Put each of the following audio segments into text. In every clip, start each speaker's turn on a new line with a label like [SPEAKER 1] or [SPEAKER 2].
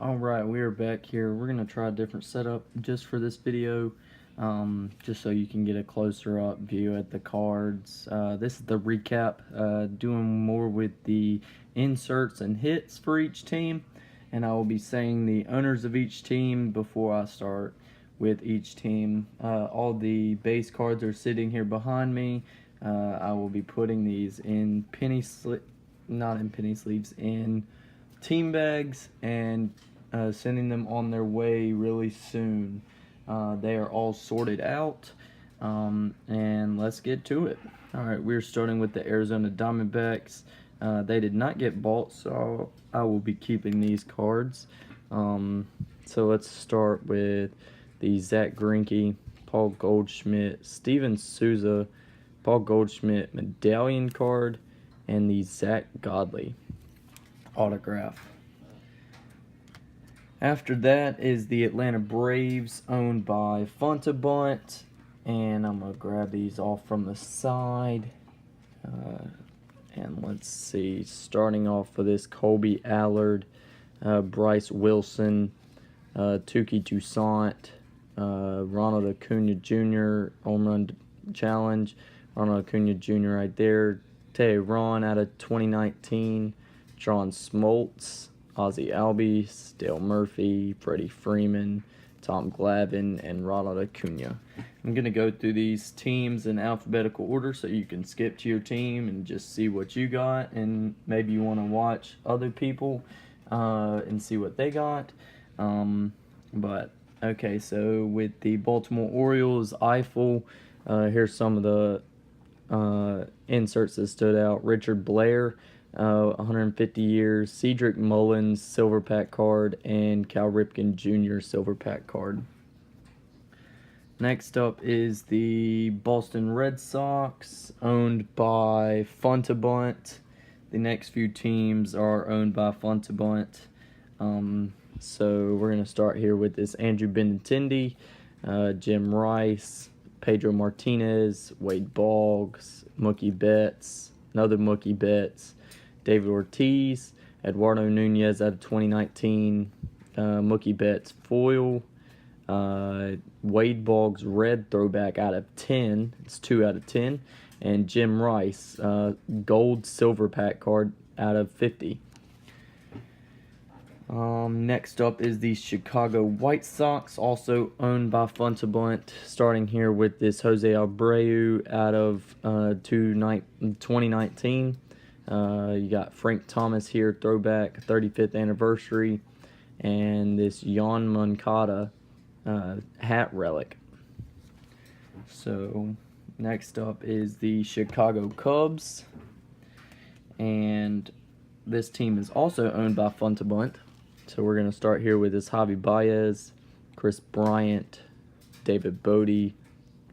[SPEAKER 1] Alright, we are back here. We're going to try a different setup just for this video, just so you can get a closer up view at the cards. This is the recap, doing more with the inserts and hits for each team, and I will be saying the owners of each team before I start with each team. All the base cards are sitting here behind me. I will be putting these in not in penny sleeves, in team bags, and sending them on their way really soon. They are all sorted out, and let's get to it. Alright, we're starting with the Arizona Diamondbacks. They did not get bought, so I will be keeping these cards. So let's start with the Zach Greinke, Paul Goldschmidt, Steven Souza, Paul Goldschmidt medallion card, and the Zach Godley autograph. After that is the Atlanta Braves, owned by Fontabunt, and I'm going to grab these off from the side. And let's see, starting off with this Colby Allard, Bryce Wilson, Tukey Toussaint, Ronald Acuna Jr., home run challenge, Ronald Acuna Jr. right there, Tehran out of 2019, John Smoltz, Ozzie Albies, Dale Murphy, Freddie Freeman, Tom Glavine, and Ronald Acuna. I'm going to go through these teams in alphabetical order so you can skip to your team and just see what you got, and maybe you want to watch other people and see what they got. But okay, so with the Baltimore Orioles, Eiffel, here's some of the inserts that stood out. Richard Blair, 150 years, Cedric Mullins silver pack card, and Cal Ripken Jr. silver pack card. Next up is the Boston Red Sox, owned by Fontabunt. The next few teams are owned by Fontabunt. So we're going to start here with this Andrew Benintendi, Jim Rice, Pedro Martinez, Wade Boggs, Mookie Betts, another Mookie Betts, David Ortiz, Eduardo Nunez out of 2019, Mookie Betts foil, Wade Boggs red throwback out of 10, it's 2 out of 10, and Jim Rice gold silver pack card out of 50. Next up is the Chicago White Sox, also owned by Fontabunt, starting here with this Jose Abreu out of 2019. You got Frank Thomas here, throwback, 35th anniversary, and this Yon Moncada hat relic. So next up is the Chicago Cubs, and this team is also owned by Fontabunt. So we're going to start here with this Javi Baez, Chris Bryant, David Bodie,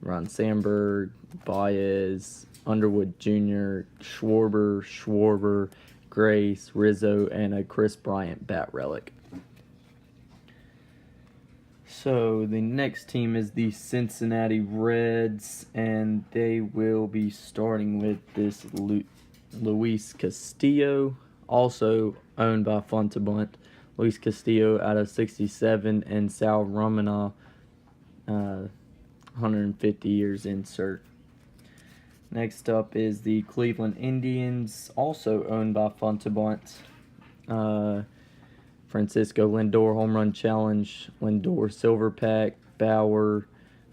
[SPEAKER 1] Ron Sandberg, Baez, Underwood Jr., Schwarber, Grace, Rizzo, and a Chris Bryant bat relic. So the next team is the Cincinnati Reds, and they will be starting with this Luis Castillo, also owned by Fontabunt. Luis Castillo out of 67, and Sal Romano, 150 years insert. Next up is the Cleveland Indians, also owned by Fontabunt. Francisco Lindor home run challenge, Lindor silver pack, Bauer,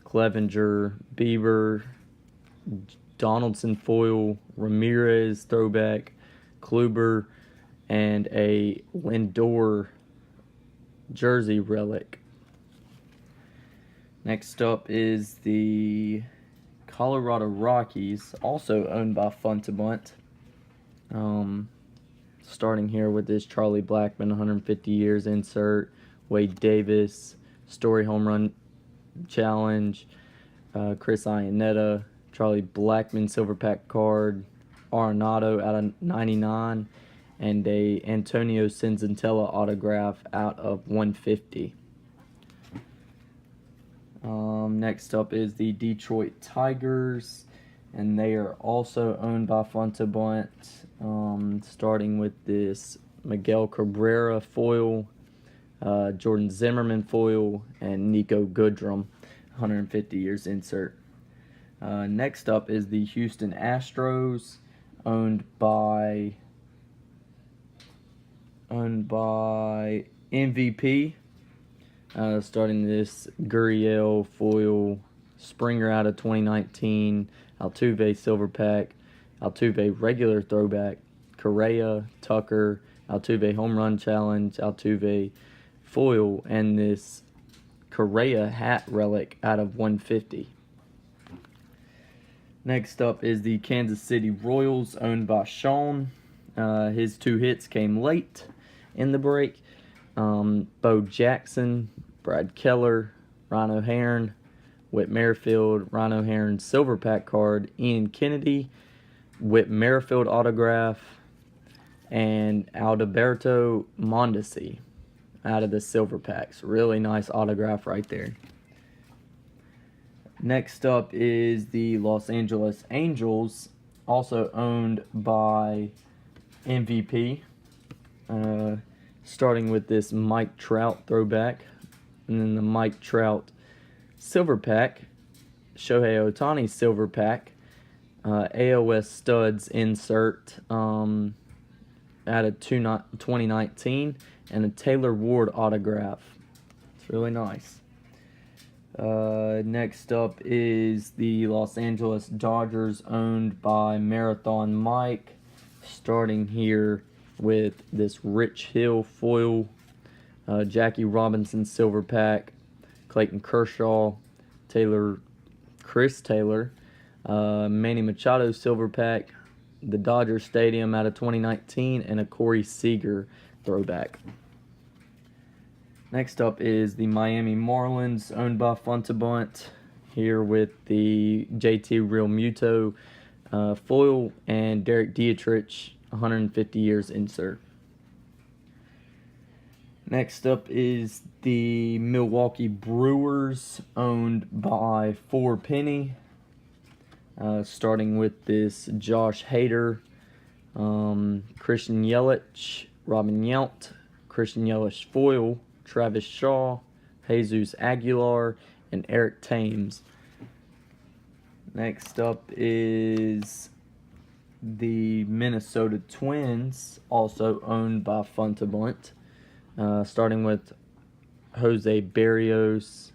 [SPEAKER 1] Clevenger, Bieber, Donaldson foil, Ramirez throwback, Kluber, and a Lindor jersey relic. Next up is the Colorado Rockies, also owned by Fontabunt. Starting here with this Charlie Blackmon 150 years insert, Wade Davis, Story home run challenge, Chris Iannetta, Charlie Blackmon silver pack card, Arenado out of 99, and a Antonio Senzatella autograph out of 150. Next up is the Detroit Tigers, and they are also owned by Fontabunt. Starting with this Miguel Cabrera foil, Jordan Zimmerman foil, and Nico Goodrum 150 years insert. Next up is the Houston Astros, owned by MVP. Starting this Gurriel foil Springer out of 2019, Altuve silver pack, Altuve regular throwback, Correa, Tucker, Altuve home run challenge, Altuve foil, and this Correa hat relic out of 150. Next up is the Kansas City Royals, owned by Sean. His 2 hits came late in the break. Bo Jackson, Brad Keller, Rhino Heron, Whit Merrifield, Rhino Heron silver pack card, Ian Kennedy, Whit Merrifield autograph, and Alberto Mondesi out of the silver packs. Really nice autograph right there. Next up is the Los Angeles Angels, also owned by MVP. Starting with this Mike Trout throwback, and then the Mike Trout silver pack, Shohei Ohtani silver pack, AOS Studs insert out of 2019, and a Taylor Ward autograph. It's really nice. Next up is the Los Angeles Dodgers, owned by Marathon Mike. Starting here with this Rich Hill foil, Jackie Robinson silver pack, Clayton Kershaw, Chris Taylor, Manny Machado silver pack, the Dodger Stadium out of 2019, and a Corey Seager throwback. Next up is the Miami Marlins, owned by Funtabunt, here with the JT Real Muto foil, and Derek Dietrich 150 years insert. Next up is the Milwaukee Brewers, owned by 4 Penny. Starting with this Josh Hader, Christian Yelich, Robin Yount, Christian Yelich foil, Travis Shaw, Jesus Aguilar, and Eric Thames. Next up is the Minnesota Twins, also owned by Funtabunt. Starting with Jose Barrios,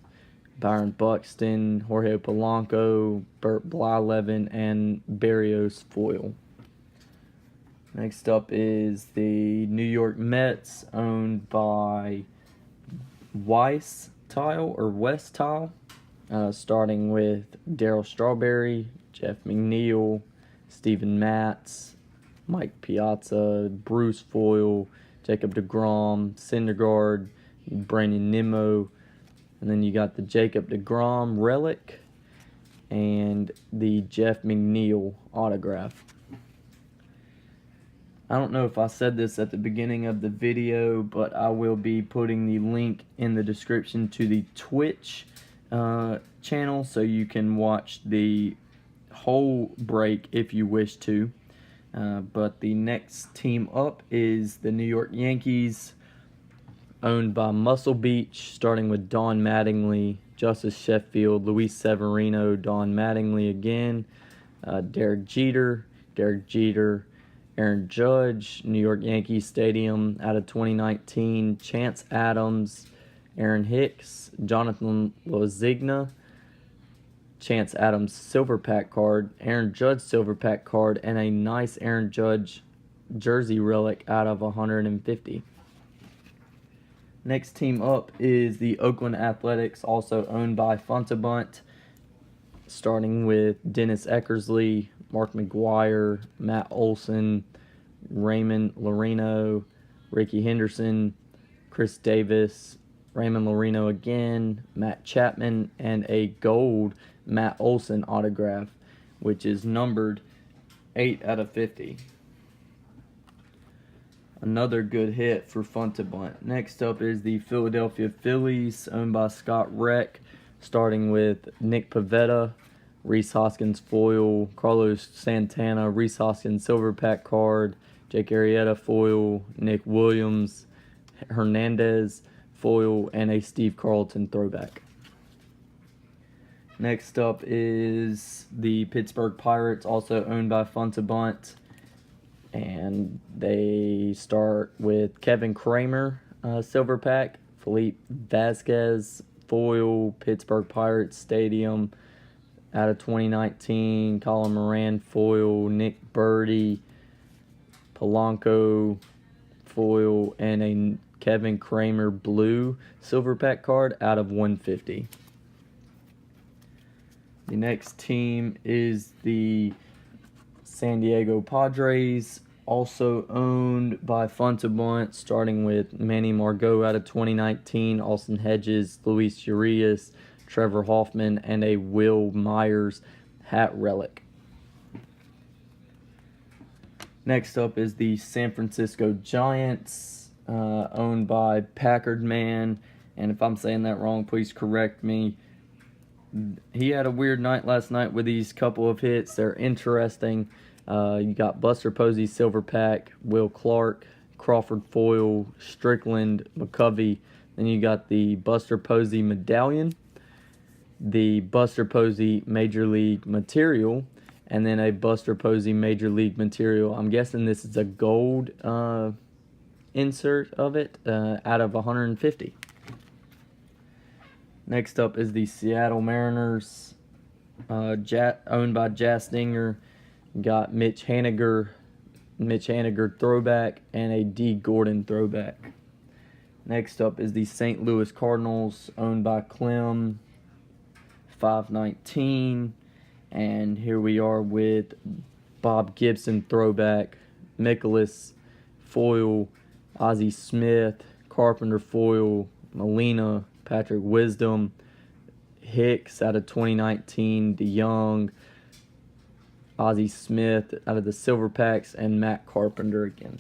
[SPEAKER 1] Byron Buxton, Jorge Polanco, Bert Blyleven, and Barrios foil. Next up is the New York Mets, owned by West Tile, starting with Darryl Strawberry, Jeff McNeil, Steven Matz, Mike Piazza, Bruce Foyle, Jacob deGrom, Syndergaard, Brandon Nimmo, and then you got the Jacob deGrom relic and the Jeff McNeil autograph. I don't know if I said this at the beginning of the video, but I will be putting the link in the description to the Twitch channel, so you can watch the whole break if you wish to. But the next team up is the New York Yankees, owned by Muscle Beach, starting with Don Mattingly, Justice Sheffield, Luis Severino, Don Mattingly again, Derek Jeter, Aaron Judge, New York Yankees Stadium out of 2019, Chance Adams, Aaron Hicks, Jonathan Lozigna, Chance Adams silver pack card, Aaron Judge silver pack card, and a nice Aaron Judge jersey relic out of 150. Next team up is the Oakland Athletics, also owned by Funtabunt, starting with Dennis Eckersley, Mark McGuire, Matt Olson, Raymond Lorino, Ricky Henderson, Chris Davis, Raymond Lorino again, Matt Chapman, and a gold Matt Olson autograph, which is numbered 8 out of 50. Another good hit for Funtabunt. Next up is the Philadelphia Phillies, owned by Scott Reck, starting with Nick Pivetta, Rhys Hoskins foil, Carlos Santana, Rhys Hoskins silver pack card, Jake Arrieta foil, Nick Williams, Hernandez foil, and a Steve Carlton throwback. Next up is the Pittsburgh Pirates, also owned by Funtabunt. And they start with Kevin Kramer, silver pack, Felipe Vasquez, foil, Pittsburgh Pirates Stadium, out of 2019, Colin Moran, foil, Nick Birdie, Polanco, foil, and a Kevin Kramer blue silver pack card out of 150. The next team is the San Diego Padres, also owned by Funtabunt, starting with Manny Margot out of 2019, Austin Hedges, Luis Urias, Trevor Hoffman, and a Will Myers hat relic. Next up is the San Francisco Giants, owned by Packard Man, and if I'm saying that wrong, please correct me. He had a weird night last night with these couple of hits. They're interesting. You got Buster Posey silver pack, Will Clark, Crawford foil, Strickland, McCovey. Then you got the Buster Posey medallion, the Buster Posey Major League material, and then a Buster Posey Major League material. I'm guessing this is a gold insert of it, out of 150. Next up is the Seattle Mariners, owned by Jas Dinger. Got Mitch Haniger throwback, and a D. Gordon throwback. Next up is the St. Louis Cardinals, owned by Clem, 519. And here we are with Bob Gibson throwback, Mikolas foil, Ozzie Smith, Carpenter foil, Molina, Patrick Wisdom, Hicks out of 2019, DeYoung, Ozzie Smith out of the silver packs, and Matt Carpenter again.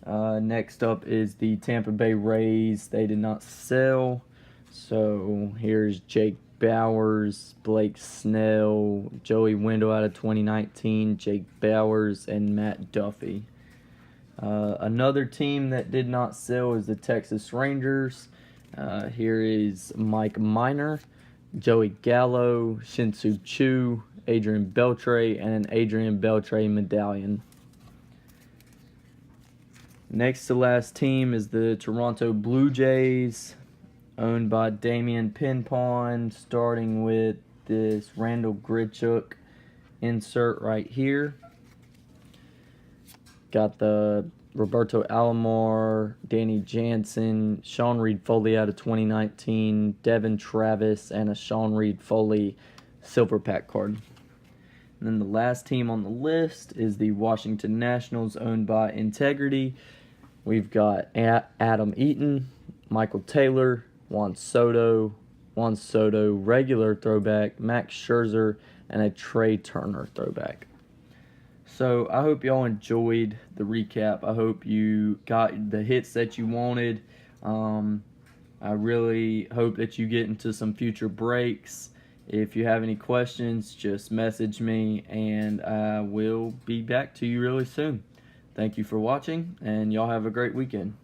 [SPEAKER 1] Next up is the Tampa Bay Rays. They did not sell, so here's Jake Bowers, Blake Snell, Joey Wendell out of 2019, Jake Bowers, and Matt Duffy. Another team that did not sell is the Texas Rangers. Here is Mike Minor, Joey Gallo, Shin-Soo Choo, Adrian Beltre, and an Adrian Beltre medallion. Next to last team is the Toronto Blue Jays, owned by Damian Pinpon, starting with this Randall Grichuk insert right here. Got the Roberto Alomar, Danny Jansen, Sean Reed Foley out of 2019, Devin Travis, and a Sean Reed Foley silver pack card. And then the last team on the list is the Washington Nationals, owned by Integrity. We've got Adam Eaton, Michael Taylor, Juan Soto, regular throwback, Max Scherzer, and a Trey Turner throwback. So I hope y'all enjoyed the recap. I hope you got the hits that you wanted. I really hope that you get into some future breaks. If you have any questions, just message me, and I will be back to you really soon. Thank you for watching, and y'all have a great weekend.